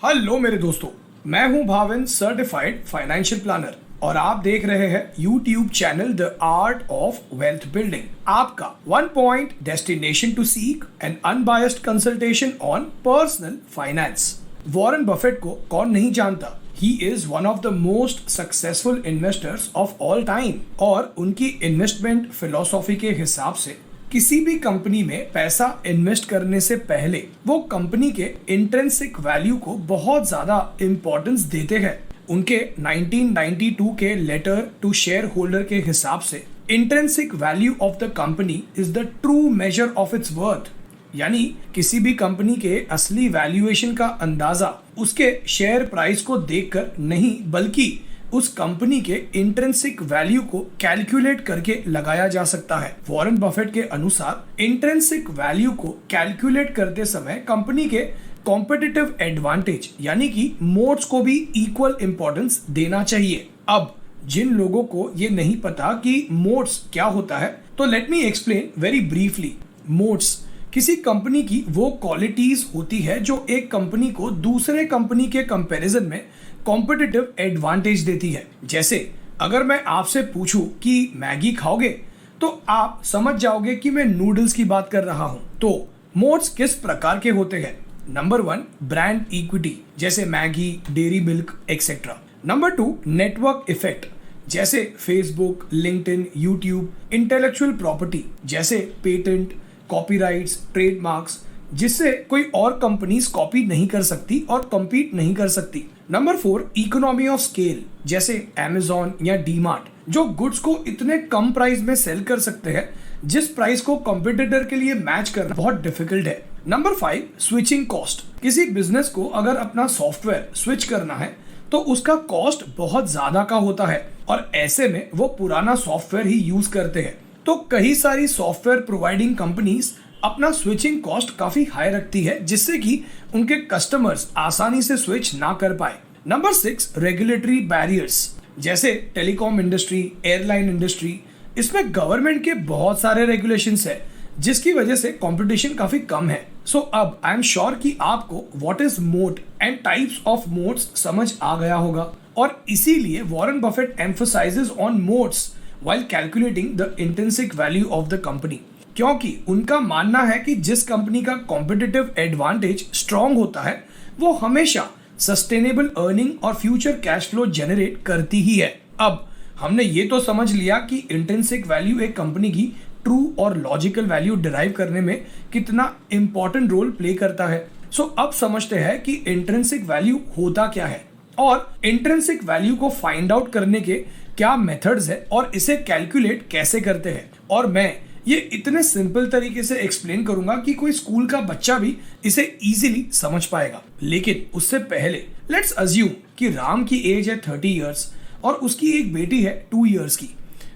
Hello मेरे दोस्तों, मैं हूं भाविन, सर्टिफाइड फाइनेंशियल प्लानर और आप देख रहे हैं YouTube channel the art of wealth building, आपका one point destination to seek an unbiased consultation on personal finance. Warren Buffett को कौन नहीं जानता? He is one of the most successful investors of all time और उनकी investment philosophy के हिसाब से किसी भी कंपनी में पैसा इन्वेस्ट करने से पहले वो कंपनी के इंट्रिंसिक वैल्यू को बहुत ज्यादा इंपॉर्टेंस देते हैं। उनके 1992 के लेटर टू शेयर होल्डर के हिसाब से intrinsic value of the company is the true measure of its worth, यानी किसी भी कंपनी के असली वैल्यूएशन का अंदाजा उसके शेयर प्राइस को देखकर नहीं बल्कि उस कंपनी के इंट्रिंसिक वैल्यू को कैलकुलेट करके लगाया जा सकता है। वॉरेन बफेट के अनुसार इंट्रिंसिक वैल्यू को कैलकुलेट करते समय कंपनी के कॉम्पिटिटिव एडवांटेज यानी कि मोट्स को भी इक्वल इंपॉर्टेंस देना चाहिए। अब जिन लोगों को ये नहीं पता कि मोट्स क्या होता है, तो let me explain very briefly. Moats किसी कंपनी की वो क्वालिटीज होती है जो एक कंपनी को दूसरे कंपनी के कंपैरिजन में कॉम्पिटिटिव एडवांटेज देती है। जैसे अगर मैं आपसे पूछूं कि मैगी खाओगे, तो आप समझ जाओगे कि मैं नूडल्स की बात कर रहा हूं। तो मोड्स किस प्रकार के होते हैं? नंबर 1, ब्रांड इक्विटी, जैसे Maggi, Dairy Milk et cetera. Number 2, network effect, जैसे Facebook, LinkedIn, YouTube. Intellectual property, जैसे पेटेंट, कॉपीराइट्स, ट्रेडमार्क्स, जिससे कोई और कंपनीज कॉपी नहीं कर सकती और कम्पीट नहीं कर सकती। नंबर 4, इकोनॉमी ऑफ स्केल, जैसे अमेजॉन या डीमार्ट, जो गुड्स को इतने कम प्राइस में सेल कर सकते हैं जिस प्राइस को कंपटीटर के लिए मैच करना बहुत डिफिकल्ट है। नंबर 5, स्विचिंग कॉस्ट, किसी बिजनेस को अगर अपना सॉफ्टवेयर स्विच करना है तो उसका कॉस्ट बहुत ज्यादा का होता है और ऐसे में वो पुराना सॉफ्टवेयर ही यूज करते हैं। तो कई सारी सॉफ्टवेयर प्रोवाइडिंग कंपनीज अपना स्विचिंग कॉस्ट काफी हाई रखती है, जिससे कि उनके कस्टमर्स आसानी से स्विच ना कर पाए। नंबर 6, रेगुलेटरी बैरियर्स, जैसे टेलीकॉम इंडस्ट्री, एयरलाइन इंडस्ट्री। इसमें गवर्नमेंट के बहुत सारे रेगुलेशंस है जिसकी वजह से कंपटीशन काफी कम है। सो अब आई एम श्योर कि आपको what is moat and types of moats समझ आ गया होगा और इसीलिए Warren Buffett emphasises on moats while calculating the intrinsic value of the company, क्योंकि उनका मानना है कि जिस कंपनी का कॉम्पिटिटिव एडवांटेज स्ट्रांग होता है वो हमेशा सस्टेनेबल अर्निंग और फ्यूचर कैश फ्लो जनरेट करती ही है। अब हमने ये तो समझ लिया कि इंट्रिंसिक वैल्यू एक कंपनी की ट्रू और लॉजिकल वैल्यू डिराइव करने में कितना इंपॉर्टेंट रोल प्ले करता है। सो अब समझते हैं कि इंट्रिंसिक वैल्यू होता क्या है और इंट्रिंसिक वैल्यू को फाइंड आउट करने के क्या मेथड्स है और इसे कैलकुलेट कैसे करते हैं। और मैं ये इतने सिंपल तरीके से एक्सप्लेन करूंगा कि कोई स्कूल का बच्चा भी इसे इजीली समझ पाएगा। लेकिन उससे पहले लेट्स अज्यूम कि राम की एज है 30 इयर्स और उसकी एक बेटी है 2 इयर्स की।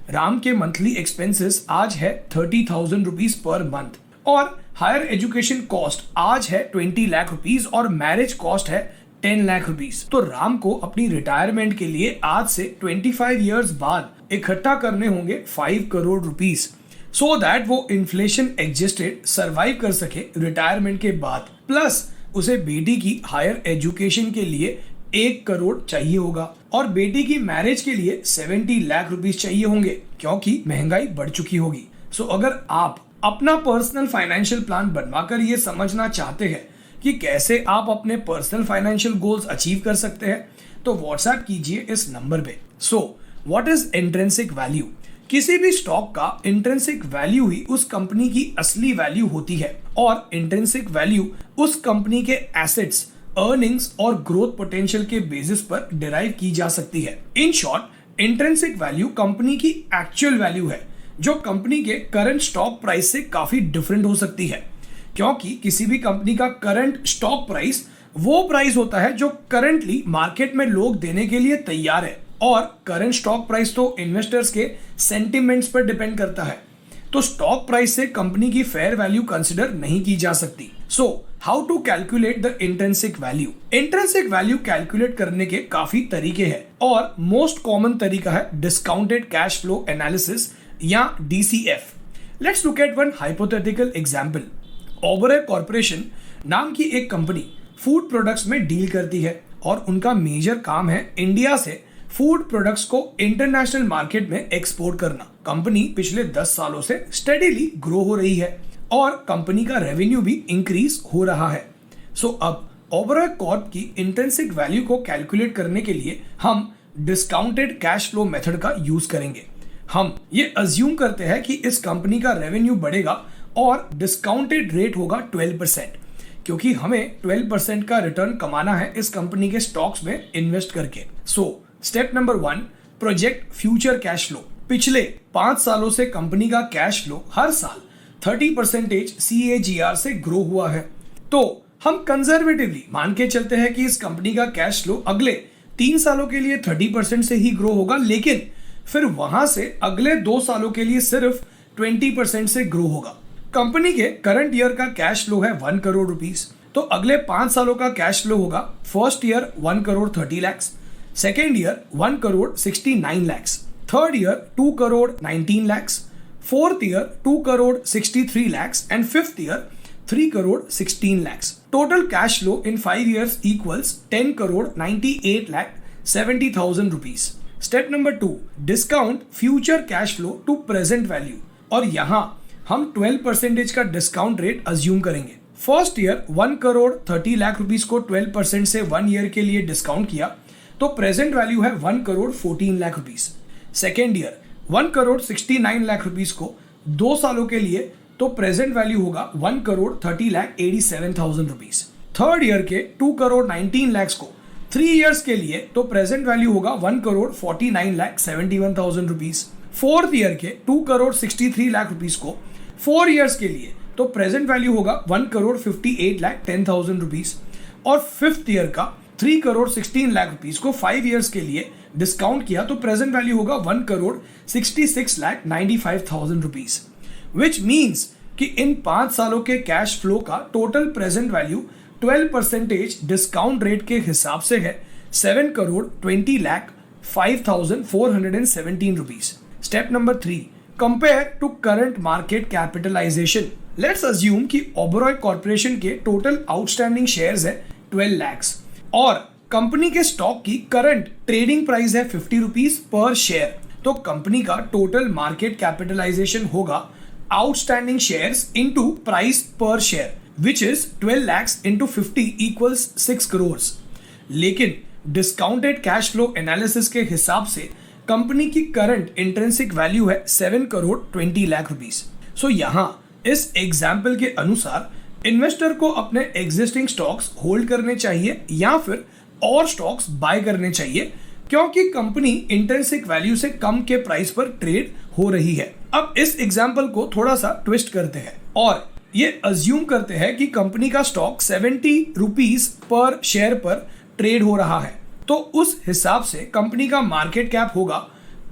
राम के मंथली एक्सपेंसेस आज है 30,000 रुपीज पर मंथ और हायर एजुकेशन कॉस्ट आज है 20 लाख रुपीज और मैरिज कॉस्ट है 10 लाख रुपीज। तो राम को अपनी रिटायरमेंट के लिए आज से 25 इयर्स बाद इकट्ठा करने होंगे 5 करोड़ रुपीज, सो दैट वो इन्फ्लेशन एडजस्टेड सरवाइव कर सके रिटायरमेंट के बाद। प्लस उसे बेटी की हायर एजुकेशन के लिए 1 करोड़ चाहिए होगा और बेटी की मैरिज के लिए 70 लाख रुपीज चाहिए होंगे, क्योंकि महंगाई बढ़ चुकी होगी। सो अगर आप अपना पर्सनल फाइनेंशियल प्लान बनवाकर ये समझना चाहते हैं कि कैसे आप अपने पर्सनल फाइनेंशियल गोल्स अचीव कर सकते हैं, तो व्हाट्सएप कीजिए इस नंबर पे। So what is intrinsic value? किसी भी स्टॉक का इंट्रिंसिक वैल्यू ही उस कंपनी की असली वैल्यू होती है और इंट्रिंसिक वैल्यू उस कंपनी के एसेट्स, अर्निंग्स और ग्रोथ पोटेंशियल के बेसिस पर डिराइव की जा सकती है। In short, intrinsic value company की एक्चुअल वैल्यू है जो कंपनी के करंट स्टॉक प्राइस से काफी डिफरेंट हो सकती है, क्योंकि किसी भी कंपनी का करंट स्टॉक प्राइस वो प्राइस होता है जो करंटली मार्केट में लोग देने के लिए तैयार है और करंट स्टॉक प्राइस तो इन्वेस्टर्स के सेंटिमेंट्स पर डिपेंड करता है। तो स्टॉक प्राइस से कंपनी की फेयर वैल्यू कंसिडर नहीं की जा सकती। So how to calculate the intrinsic value? Intrinsic value calculate करने के काफी तरीके हैं और मोस्ट कॉमन तरीका है डिस्काउंटेड कैश फ्लो एनालिसिस या DCF। Let's look at one hypothetical example. ओबरे corporation नाम की एक कंपनी फूड प्रोडक्ट्स में डील करती है और उनका मेजर काम है इंडिया से फूड प्रोडक्ट्स को इंटरनेशनल मार्केट में एक्सपोर्ट करना। कंपनी पिछले 10 सालों से स्टेडीली ग्रो हो रही है और कंपनी का रेवेन्यू भी इंक्रीज हो रहा है। सो अब ओबेरॉय कॉर्प की इंट्रिंसिक वैल्यू को कैलकुलेट करने के लिए हम डिस्काउंटेड कैश फ्लो मेथड का यूज करेंगे। हम ये अज्यूम करते हैं कि इस कंपनी का रेवेन्यू बढ़ेगा और डिस्काउंटेड रेट होगा 12%, क्योंकि हमें 12% का रिटर्न कमाना है इस कंपनी के स्टॉक्स में इन्वेस्ट करके। So step number 1, project future cash flow. पिछले 5 सालों से कंपनी का कैश फ्लो हर साल 30% CAGR से ग्रो हुआ है। तो हम कंजर्वेटिवली मान के चलते हैं कि इस कंपनी का कैश फ्लो अगले 3 सालों के लिए 30% से ही ग्रो होगा, लेकिन फिर वहां से अगले 2 सालों के लिए सिर्फ 20% से ग्रो होगा। कंपनी के करंट ईयर का कैश फ्लो है 1 करोड़ रुपीस, तो अगले 5 सालों का कैश फ्लो होगा first year 1 crore 30 lakh, second year 1 crore 69 lakh, third year 2 crore 19 lakh, fourth year 2 crore 63 lakh and fifth year 3 crore 16 lakh. Total cash flow in 5 years equals 10 crore 98 lakh 70,000 rupees. Step number 2, discount future cash flow to present value, और यहां हम 12% का डिस्काउंट रेट अज्यूम करेंगे। First year 1 crore 30 lakh rupees को 12% से 1 year के लिए discount किया तो प्रेजेंट वैल्यू है 1 crore 14 lakh rupees. Second year 1 crore 69 lakh rupees को 2 सालों के लिए तो प्रेजेंट वैल्यू होगा 1 crore 30 lakh 87,000 rupees. Third year के 2 करोड़ 19 लाख को 3 इयर्स के लिए तो प्रेजेंट वैल्यू होगा 1 crore 49 lakh 71,000 rupees. Fourth year के 2 करोड़ 63 लाख रुपीस को 4 इयर्स के लिए तो प्रेजेंट वैल्यू होगा 1 करोड़ 58 लाख 10,000 रुपीस। और फिफ्थ ईयर का 3 करोड़ 16 लाख रुपीस को 5 इयर्स के लिए डिस्काउंट किया तो प्रेजेंट वैल्यू होगा 1 crore 66 lakh 95,000 rupees. Which means कि इन 5 सालों के कैश फ्लो का total present value 12% discount rate के हिसाब से है 7 crore 20 lakh 5,417 rupees. Step number 3, compare to current market capitalization. Let's assume कि ओबेरॉय कॉर्पोरेशन के टोटल आउटस्टैंडिंग शेयर्स है 12 लाख और कंपनी के स्टॉक की करंट ट्रेडिंग प्राइस है 50 रुपीस पर शेयर, तो कंपनी का टोटल मार्केट कैपिटलाइजेशन होगा outstanding shares into price per share, which is 12 lakhs into 50 equals 6 crores। लेकिन डिस्काउंटेड कैश फ्लो एनालिसिस के हिसाब से कंपनी की करंट इंट्रिंसिक वैल्यू है 7 करोड़ 20 लाख रुपीस। सो यहाँ इस एग्जाम्पल के अनुसार इन्वेस्टर को अपने एग्जिस्टिंग स्टॉक्स होल्ड करने चाहिए या फिर और स्टॉक्स बाय करने चाहिए, क्योंकि कंपनी इंट्रिंसिक वैल्यू से कम के प्राइस पर ट्रेड हो रही है। अब इस एग्जाम्पल को थोड़ा सा ट्विस्ट करते हैं और ये अज्यूम करते हैं कि कंपनी का स्टॉक 70 रुपीस पर शेयर पर ट्रेड हो रहा है, तो उस हिसाब से कंपनी का मार्केट कैप होगा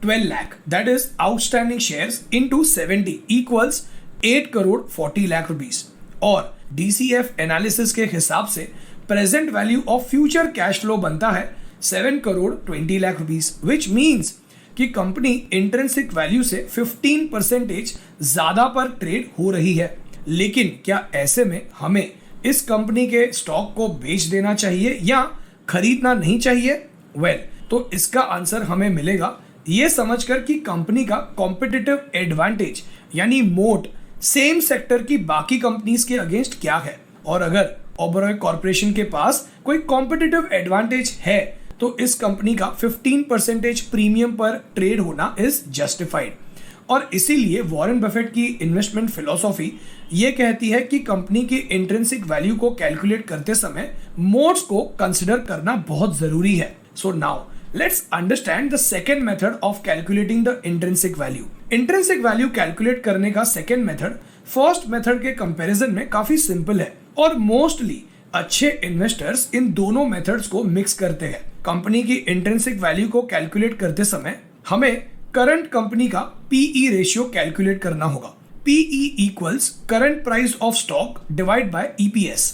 12 lakh, that is outstanding shares into 70 equals 8 crore 40 lakh rupees. और DCF एनालिसिस के हिसाब से present value of future cash flow बनता है 7 crore 20 lakh rupees, which means कि कंपनी इंट्रिंसिक वैल्यू से 15% ज्यादा पर ट्रेड हो रही है। लेकिन क्या ऐसे में हमें इस कंपनी के स्टॉक को बेच देना चाहिए या खरीदना नहीं चाहिए? तो इसका आंसर हमें मिलेगा ये समझकर कि कंपनी का कॉम्पिटिटिव एडवांटेज यानी मोट सेम सेक्टर की बाकी कंपनीज के अगेंस्ट क्या है, और अगर ओबेरॉय कॉर्पोरेशन के पास कोई कॉम्पिटिटिव एडवांटेज है तो इस कंपनी का 15% प्रीमियम पर ट्रेड होना इज जस्टिफाइड। और इसीलिए वॉरेन बफेट की इन्वेस्टमेंट फिलॉसफी ये कहती है कि कंपनी की इंट्रिंसिक वैल्यू को कैलकुलेट करते समय मोड्स को कंसिडर करना बहुत जरूरी है। So now let's understand the second method of calculating the intrinsic value. Intrinsic value calculate करने का सेकेंड मेथड फर्स्ट मेथड के कंपैरिजन में काफी सिंपल है और मोस्टली अच्छे इन्वेस्टर्स इन दोनों मेथड्स को मिक्स करते हैं। कंपनी की इंट्रिंसिक वैल्यू को कैलकुलेट करते समय हमें करंट कंपनी का पीई रेशियो कैलकुलेट करना होगा। PE equals current price of stock divide by EPS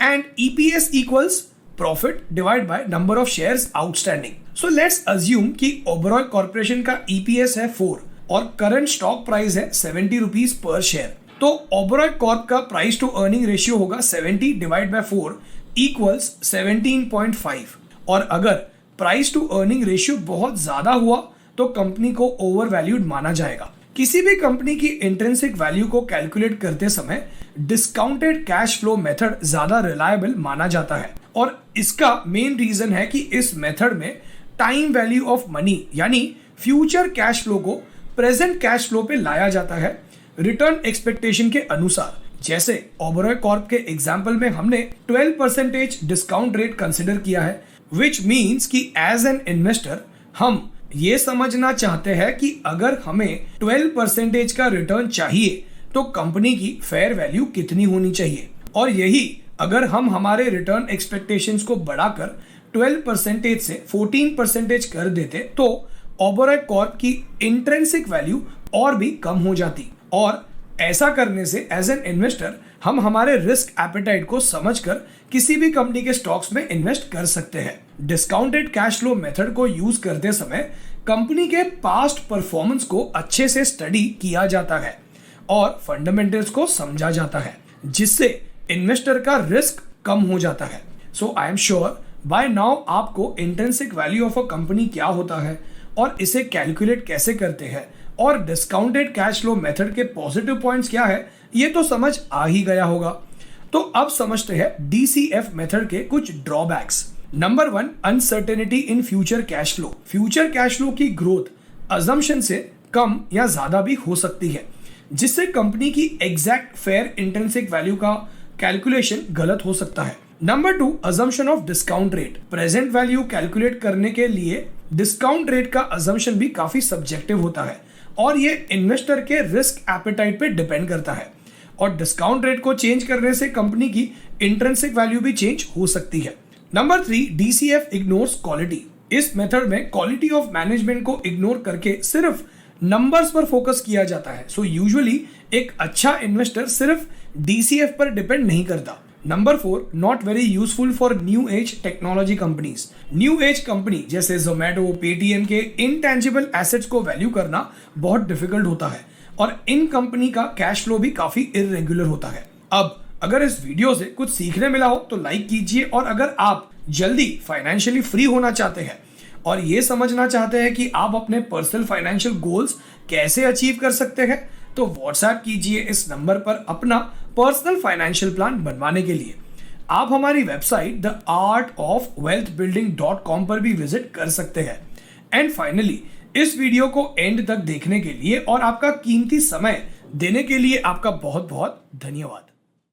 and EPS equals profit divide by number of shares outstanding. So let's assume कि Oberoi corporation का EPS है 4 और करंट स्टॉक प्राइस है 70 rupees पर share, तो Oberoi Corp का प्राइस टू अर्निंग रेशियो होगा 70 divide by 4, equals 17.5 और अगर प्राइस टू अर्निंग रेशियो बहुत ज्यादा हुआ तो कंपनी को ओवर वैल्यूड माना जाएगा। किसी भी कंपनी की इंट्रिंसिक वैल्यू को कैलकुलेट करते समय डिस्काउंटेड कैश फ्लो मेथड ज्यादा रिलायबल माना जाता है और इसका मेन रीजन है कि इस मेथड में टाइम वैल्यू ऑफ मनी यानी फ्यूचर कैश फ्लो को प्रेजेंट कैश फ्लो पे लाया जाता है रिटर्न एक्सपेक्टेशन के अनुसार। जैसे ओबेरॉय कॉर्प के एग्जांपल में हमने 12% डिस्काउंट रेट कंसिडर किया है, विच मीन्स कि एज एन इन्वेस्टर हम ये समझना चाहते हैं कि अगर हमें 12% का रिटर्न चाहिए तो कंपनी की फेयर वैल्यू कितनी होनी चाहिए, और यही अगर हम हमारे रिटर्न एक्सपेक्टेशंस को बढ़ाकर 12% से 14% कर देते तो ओबेरॉय कॉर्प की इंट्रिंसिक वैल्यू और भी कम हो जाती। और ऐसा करने से एज एन इन्वेस्टर हम हमारे रिस्क एपेटाइट को समझकर किसी भी कंपनी के स्टॉक्स में इन्वेस्ट कर सकते हैं। डिस्काउंटेड कैश फ्लो मेथड को यूज करते समय कंपनी के पास्ट परफॉर्मेंस को अच्छे से स्टडी किया जाता है और फंडामेंटल्स को समझा जाता है, जिससे इन्वेस्टर का रिस्क कम हो जाता है। So I am sure by now आपको intrinsic value of a company क्या होता है और इसे कैलकुलेट कैसे करते हैं और डिस्काउंटेड कैश फ्लो मेथड के पॉजिटिव पॉइंट्स क्या है ये तो समझ आ ही गया होगा। तो अब समझते हैं DCF मेथड के कुछ drawbacks. Number 1, uncertainty in future cash flow. Future cash flow की ग्रोथ अजम्पशन से कम या ज्यादा भी हो सकती है, जिससे कंपनी की एग्जैक्ट फेयर इंट्रिंसिक वैल्यू का कैलकुलेशन गलत हो सकता है। Number 2, assumption of discount rate. Present value calculate करने के लिए डिस्काउंट रेट का अजम्पशन भी काफी सब्जेक्टिव होता है और ये इन्वेस्टर के रिस्क एपेटाइट पे डिपेंड करता है, और डिस्काउंट रेट को चेंज करने से कंपनी की इंट्रिंसिक वैल्यू भी चेंज हो सकती है। Number 3, DCF ignores quality. इस मेथड में क्वालिटी ऑफ मैनेजमेंट को इग्नोर करके सिर्फ नंबर्स पर फोकस किया जाता है। सो यूजुअली एक अच्छा इन्वेस्टर सिर्फ DCF पर डिपेंड नहीं करता। Number 4, not very useful for new age technology companies. New age company जैसे जोमेटो, पेटीएम के इंटेंजिबल एसेट्स को वैल्यू करना बहुत डिफिकल्ट होता है और इन कंपनी का कैश फ्लो भी काफी इरेगुलर होता है। अब अगर इस वीडियो से कुछ सीखने मिला हो तो लाइक कीजिए, और अगर आप जल्दी फाइनेंशियली फ्री होना चाहते हैं और ये समझना चाहते हैं कि आप अपने पर्सनल फाइनेंशियल गोल्स कैसे अचीव कर सकते हैं तो व्हाट्सएप कीजिए इस नंबर पर अपना पर्सनल फाइनेंशियल प्लान बनवाने के लिए। आप हमारी वेबसाइट theartofwealthbuilding.com पर भी विजिट कर सकते हैं। एंड फाइनली इस वीडियो को एंड तक देखने के लिए और आपका कीमती समय देने के लिए आपका बहुत बहुत धन्यवाद।